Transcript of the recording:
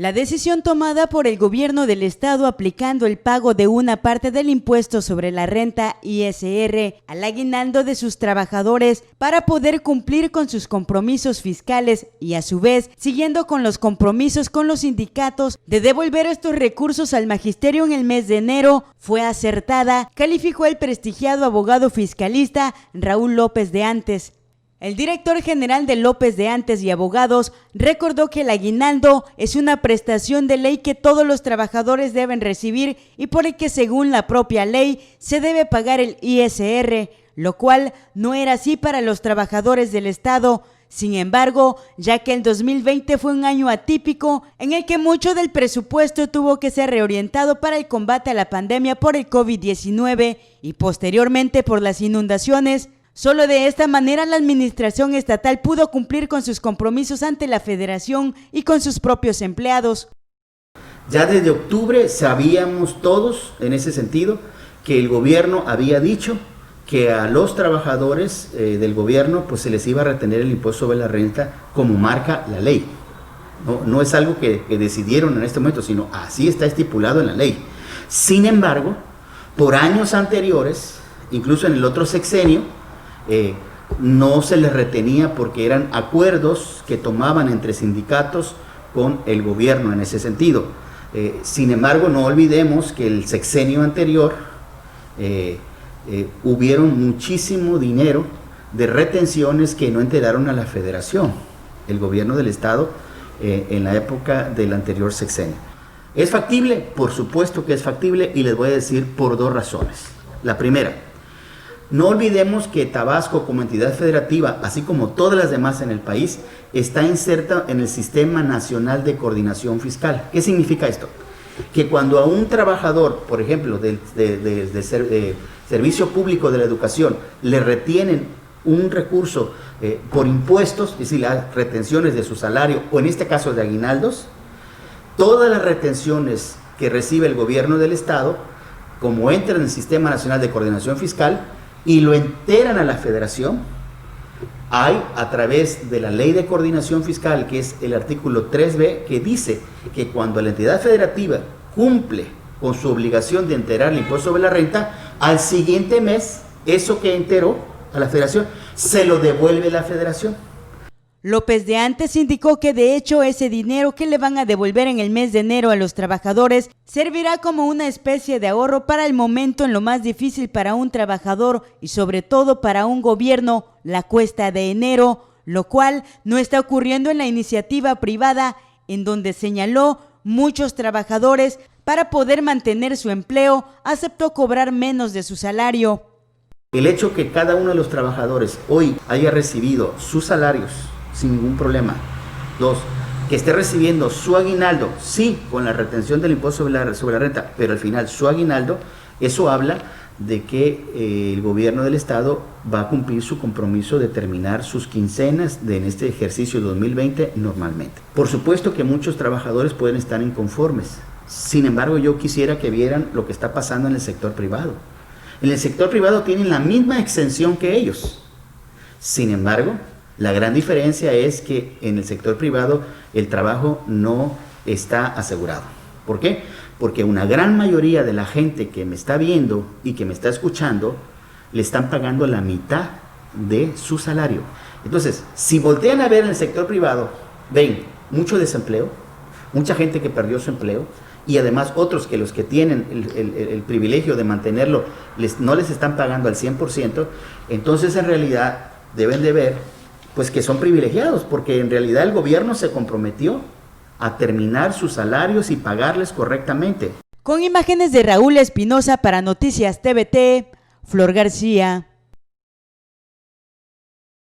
La decisión tomada por el gobierno del estado aplicando el pago de una parte del impuesto sobre la renta ISR al aguinaldo de sus trabajadores para poder cumplir con sus compromisos fiscales y a su vez siguiendo con los compromisos con los sindicatos de devolver estos recursos al magisterio en el mes de enero fue acertada, calificó el prestigiado abogado fiscalista Raúl López de Antes. El director general de López de Antes y Abogados recordó que el aguinaldo es una prestación de ley que todos los trabajadores deben recibir y por el que según la propia ley se debe pagar el ISR, lo cual no era así para los trabajadores del Estado. Sin embargo, ya que el 2020 fue un año atípico en el que mucho del presupuesto tuvo que ser reorientado para el combate a la pandemia por el COVID-19 y posteriormente por las inundaciones, solo de esta manera la administración estatal pudo cumplir con sus compromisos ante la federación y con sus propios empleados. Ya desde octubre sabíamos todos, en ese sentido, que el gobierno había dicho que a los trabajadores del gobierno pues se les iba a retener el impuesto sobre la renta como marca la ley. No es algo que decidieron en este momento, sino así está estipulado en la ley. Sin embargo, por años anteriores, incluso en el otro sexenio, no se les retenía porque eran acuerdos que tomaban entre sindicatos con el gobierno en ese sentido. Sin embargo, no olvidemos que el sexenio anterior hubieron muchísimo dinero de retenciones que no entregaron a la federación, el gobierno del estado, en la época del anterior sexenio. ¿Es factible? Por supuesto que es factible y les voy a decir por dos razones. La primera, no olvidemos que Tabasco como entidad federativa, así como todas las demás en el país, está inserta en el Sistema Nacional de Coordinación Fiscal. ¿Qué significa esto? Que cuando a un trabajador, por ejemplo, del Servicio Público de la Educación, le retienen un recurso por impuestos, es decir, las retenciones de su salario, o en este caso de aguinaldos, todas las retenciones que recibe el gobierno del estado, como entran en el Sistema Nacional de Coordinación Fiscal, y lo enteran a la federación, hay a través de la Ley de Coordinación Fiscal, que es el artículo 3B, que dice que cuando la entidad federativa cumple con su obligación de enterar el impuesto sobre la renta, al siguiente mes, eso que enteró a la federación, se lo devuelve la federación. López de Antes indicó que de hecho ese dinero que le van a devolver en el mes de enero a los trabajadores servirá como una especie de ahorro para el momento en lo más difícil para un trabajador y sobre todo para un gobierno, la cuesta de enero, lo cual no está ocurriendo en la iniciativa privada, en donde señaló muchos trabajadores para poder mantener su empleo aceptó cobrar menos de su salario. El hecho que cada uno de los trabajadores hoy haya recibido sus salarios sin ningún problema. Dos, que esté recibiendo su aguinaldo, sí, con la retención del impuesto sobre la renta, pero al final su aguinaldo, eso habla de que el gobierno del estado va a cumplir su compromiso de terminar sus quincenas en este ejercicio 2020 normalmente. Por supuesto que muchos trabajadores pueden estar inconformes, sin embargo yo quisiera que vieran lo que está pasando en el sector privado. En el sector privado tienen la misma exención que ellos, sin embargo, la gran diferencia es que en el sector privado el trabajo no está asegurado. ¿Por qué? Porque una gran mayoría de la gente que me está viendo y que me está escuchando le están pagando la mitad de su salario. Entonces, si voltean a ver en el sector privado, ven mucho desempleo, mucha gente que perdió su empleo y además otros que los que tienen el privilegio de mantenerlo no les están pagando al 100%, entonces en realidad deben de ver pues que son privilegiados, porque en realidad el gobierno se comprometió a terminar sus salarios y pagarles correctamente. Con imágenes de Raúl Espinosa para Noticias TVT, Flor García.